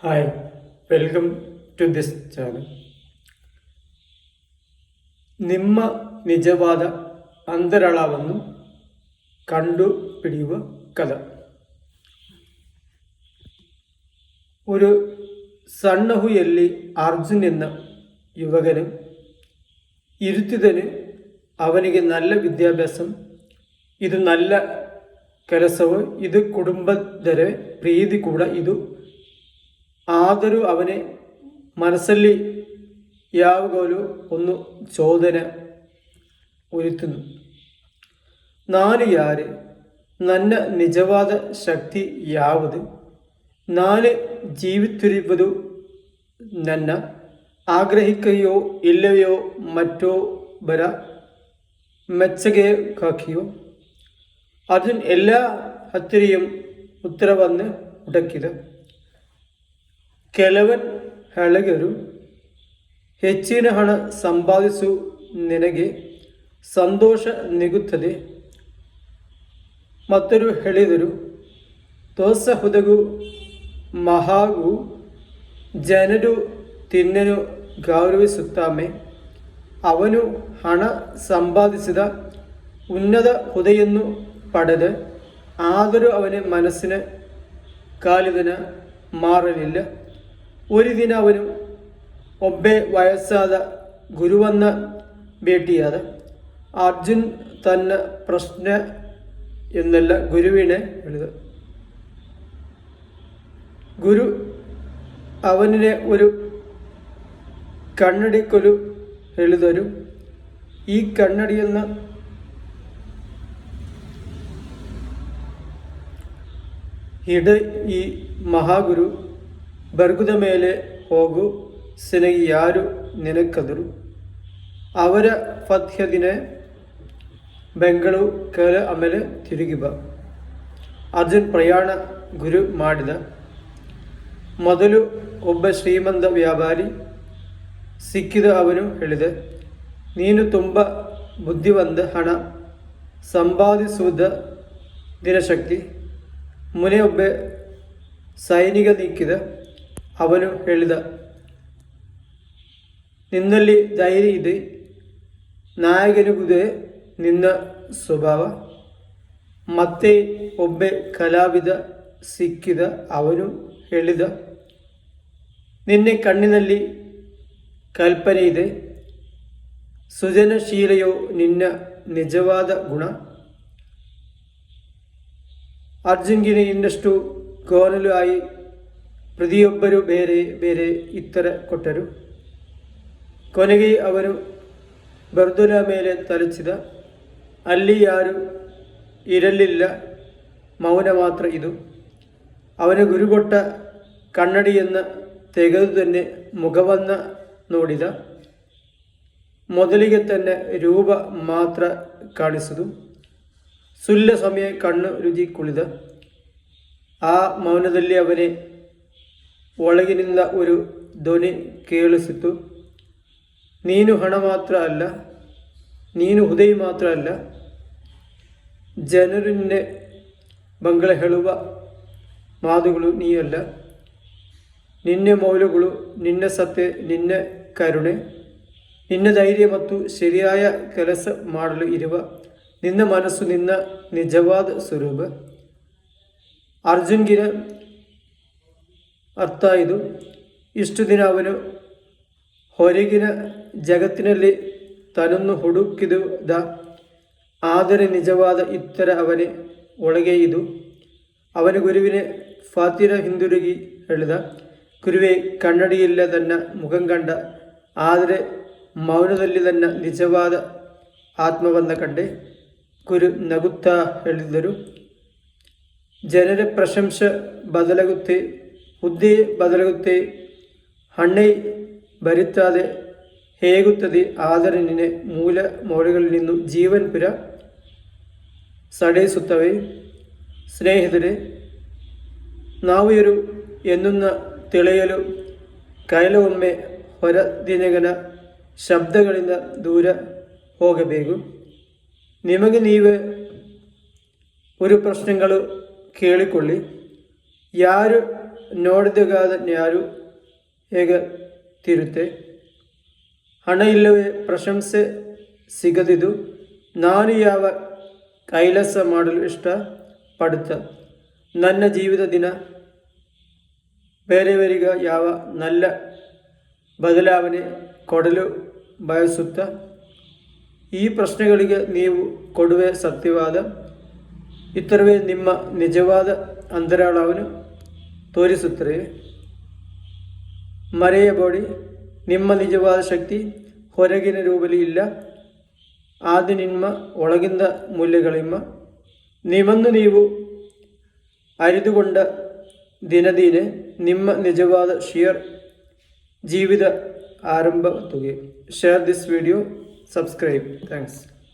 Hi, welcome to this channel. ನಿಮ್ಮ ನಿಜವಾದ ಅಂತರಾಳವನ್ನು ಕಂಡುപിടിಯುವ കഥ. ഒരു ಸಣ್ಣಹುಯಲ್ಲಿ ಅರ್ಜುನ್ ಎನ್ನ ಯುವಕನು ഇരുത്തിയതിന് ಅವನಿಗೆ നല്ല ವಿದ್ಯಾಭ್ಯಾസം, ಇದು നല്ല ಕೆಲಸವು, ಇದು ಕುಟುಂಬದರ ಪ್ರೀತಿ ಕೂಡ, ಇದು ಆದರೂ ಅವನೇ ಮನಸ್ಸಲ್ಲಿ ಯಾವಾಗಲೂ ಒಂದು ചോദನೆ ಉರಿಯುತ್ತಿದ್ದು, ನಾನು ಯಾರು, ನನ್ನ ನಿಜವಾದ ಶಕ್ತಿ ಯಾವುದು, ನಾನು ಜೀವಿತಿರುವುದು ನನ್ನ ಆಗ್ರಹಿಕೆಯೋ ಇಲ್ಲವೆಯೋ ಮತ್ತೊಬ್ಬರ ಮೆಚ್ಚುಗೆಗಾಗಿಯೋ? ಅರ್ಜುನ್ ಎಲ್ಲ ಹತ್ತಿರയും ಉತ್ತರವನ್ನು ಹುಡುಕಿದ. ಕೆಲವನ್ ಹೇಳಿದರು, ಹೆಚ್ಚಿನ ಹಣ ಸಂಪಾದಿಸು, ನಿನಗೆ ಸಂತೋಷ ನೀಗುತ್ತದೆ. ಮತ್ತರು ಹೇಳಿದರು, ದೋಸ ಹುದಗು ಮಹಾಗು, ಜನರು ತಿನ್ನನು ಗೌರವಿಸುತ್ತಾನೆ. ಅವನು ಹಣ ಸಂಪಾದಿಸಿದ ಉನ್ನತ ಹುದೆಯನ್ನು ಪಡೆದ, ಆದರೂ ಅವನ ಮನಸ್ಸಿನ ಕಾಲಿದನ ಮಾರಲಿಲ್ಲ. ഒരു ದಿನ ಅವನು ಒಬ್ಬೆ ವಯಸ್ಸಾದ ಗುರುವನ್ನು ಭೇಟಿಯಾದ. ಅರ್ಜುನ್ ತನ್ನ ಪ್ರಶ್ನೆ എന്നല്ല ഗുരുവിനെ ಹೇಳಿದ. ഗുരു ಅವನಿಗೆ ഒരു കണ്ണടിക്കൊരു ಹೇಳಿದರು. ಈ ಕನ್ನಡಿಯನ್ನು ಇಡ ಈ ಮಹಾಗುರು ಬರ್ಗುದ ಮೇಲೆ ಹೋಗು, ಸೆನಗಿ ಯಾರು ನೆನಕದರು. ಅವರ ಪಥ್ಯ ದಿನ ಬೆಂಗಳೂರು ಕೆಲ ಆಮೇಲೆ ತಿರುಗಿ ಬಾ. ಅರ್ಜುನ್ ಪ್ರಯಾಣ ಗುರು ಮಾಡಿದ. ಮೊದಲು ಒಬ್ಬ ಶ್ರೀಮಂತ ವ್ಯಾಪಾರಿ ಸಿಕ್ಕಿದ. ಅವನು ಹೇಳಿದ, ನೀನು ತುಂಬ ಬುದ್ಧಿವಂತ, ಹಣ ಸಂಪಾದಿಸುವುದ ದಿನಶಕ್ತಿ. ಮುನೆ ಒಬ್ಬ ಸೈನಿಕ ನಿಕ್ಕಿದ. ಅವನು ಹೇಳಿದ, ನಿನ್ನಲ್ಲಿ ಧೈರ್ಯ ಇದೆ, ನಾಯಕನಿಗುವುದೇ ನಿನ್ನ ಸ್ವಭಾವ. ಮತ್ತೆ ಒಬ್ಬ ಕಲಾವಿದ ಸಿಕ್ಕಿದ. ಅವನು ಹೇಳಿದ, ನಿನ್ನ ಕಣ್ಣಿನಲ್ಲಿ ಕಲ್ಪನೆ ಇದೆ, ಸೃಜನಶೀಲೆಯೋ ನಿನ್ನ ನಿಜವಾದ ಗುಣ. ಅರ್ಜುನ್ಗೆ ಇನ್ನಷ್ಟು ಗೋನಲು ಆಯಿ ಪ್ರತಿಯೊಬ್ಬರು ಬೇರೆ ಬೇರೆ ಉತ್ತರ ಕೊಟ್ಟರು. ಕೊನೆಗೆ ಅವನು ಬರ್ದುಲ ಮೇಲೆ ತಲಚಿದ. ಅಲ್ಲಿ ಯಾರು ಇರಲಿಲ್ಲ, ಮೌನ ಮಾತ್ರ ಇದು. ಅವನ ಗುರುಗೊಟ್ಟ ಕನ್ನಡಿಯನ್ನು ತೆಗೆದು തന്നെ ಮುಖವನ್ನು ನೋಡಿದ. ಮೊದಲಿಗೆ ತನ್ನ ರೂಪ ಮಾತ್ರ ಕಾಣಿಸುವುದು. ಸುಳ್ಳ ಸಮಯ ಕಣ್ಣು ರುಚಿ ಕುಳಿದ. ಆ ಮೌನದಲ್ಲಿ ಅವನೇ ಒಳಗಿನಿಂದ ഒരു ಧ್ವನಿ ಕೇಳಿಸಿತು. ನೀನು ಹಣ ಮಾತ್ರ ಅಲ್ಲ, ನೀನು ಹೃದಯ ಮಾತ್ರ ಅಲ್ಲ. ಜನರು ನಿನ್ನೆ ಬಂಗಳ ಹೇಳುವ ಮಾತುಗಳು ನೀಯಲ್ಲ. ನಿನ್ನ ಮೌಲ್ಯಗಳು, ನಿನ್ನ ಸತ್ಯ, ನಿನ್ನ ಕರುಣೆ, ನಿನ್ನ ಧೈರ್ಯ ಮತ್ತು ಸರಿಯಾದ ಕೆಲಸ ಮಾಡಲು ಇರುವ ನಿನ್ನ ಮನಸ್ಸು, ನಿನ್ನ ನಿಜವಾದ ಸ್ವರೂಪ. ಅರ್ಜುನ್ಗಿನ ಅರ್ಥ ಇದು. ಇಷ್ಟು ದಿನ ಅವನು ಹೊರಗಿನ ಜಗತ್ತಿನಲ್ಲಿ ತನ್ನನ್ನು ಹುಡುಕಿದ, ಆದರೆ ನಿಜವಾದ ಉತ್ತರ ಅವನೇ ಒಳಗೆ ಇದು. ಅವನ ಗುರುವಿನ ಫಾತಿರ ಹಿಂದಿರುಗಿ ಹೇಳಿದ, ಗುರುವೇ, ಕನ್ನಡಿಯಿಲ್ಲ ತನ್ನ ಮುಖಂ ಕಂಡ, ಆದರೆ ಮೌನದಲ್ಲಿ ತನ್ನ ನಿಜವಾದ ಆತ್ಮವನ್ನು ಕಂಡೆ. ಗುರು ನಗುತ್ತಾ ಹೇಳಿದರು, ಜನರ ಪ್ರಶಂಸೆ ಬದಲಾಗುತ್ತೆ, ಹುದ್ದೆ ಬದಲಾಗುತ್ತೆ, ಹಣ್ಣೆ ಬರುತ್ತದೆ, ಹೇಗುತ್ತದೆ, ಆದರೆ ನಿನ್ನ ಮೂಲ ಮೌಲ್ಯಗಳಲ್ಲಿ ನಿನ್ನ ಜೀವನ ಪಿರ ಸಡೆಸುತ್ತವೆ. ಸ್ನೇಹಿತರೆ, ನಾವು ಯಾರು ಎನ್ನುನ್ನ ತಿಳಿಯಲು ಕೆಲವೊಮ್ಮೆ ಹೊರದಿನಗನ ಶಬ್ದಗಳಿಂದ ದೂರ ಹೋಗಬೇಕು. ನಿಮಗೆ ನೀವೇ ഒരു പ്രശ്നങ്ങൾ കേളിക്കൊള്ളി. ಯಾರು ನೋಡಿದಗಾದ್ನ್ಯಾರು ಹೇಗೆ ತೀರುತ್ತೆ? ಹಣ ಇಲ್ಲವೇ ಪ್ರಶಂಸೆ ಸಿಗದಿದ್ದು ನಾನು ಯಾವ ಕೈಲಾಸ ಮಾಡಲು ಇಷ್ಟಪಡುತ್ತ ನನ್ನ ಜೀವಿತ ದಿನ ಬೇರೆಯವರಿಗೆ ಯಾವ നല്ല ಬದಲಾವಣೆ ಕೊಡಲು ಬಯಸುತ್ತ? ಈ ಪ್ರಶ್ನೆಗಳಿಗೆ ನೀವು ಕೊಡುವ ಸತ್ಯವಾದ ಉತ್ತರವೇ ನಿಮ್ಮ ನಿಜವಾದ ಅಂತರಾಳವನ್ನು ತೋರಿಸುತ್ತದೆ. ಮರೆಯಬೇಡಿ, ನಿಮ್ಮ ನಿಜವಾದ ಶಕ್ತಿ ಹೊರಗಿನ ರೂಪದಲ್ಲಿ ಇಲ್ಲ, ಅದು ನಿಮ್ಮ ಒಳಗಿಂದ ಮೂಲ್ಯಗಳಿಮ್ಮ. ನಿಮ್ಮನ್ನು ನೀವು ಅರಿತುಕೊಂಡ ದಿನದಿನೇ ನಿಮ್ಮ ನಿಜವಾದ ಜೀವಿತ ಆರಂಭವಾಗುತ್ತದೆ. Share this video, subscribe. Thanks.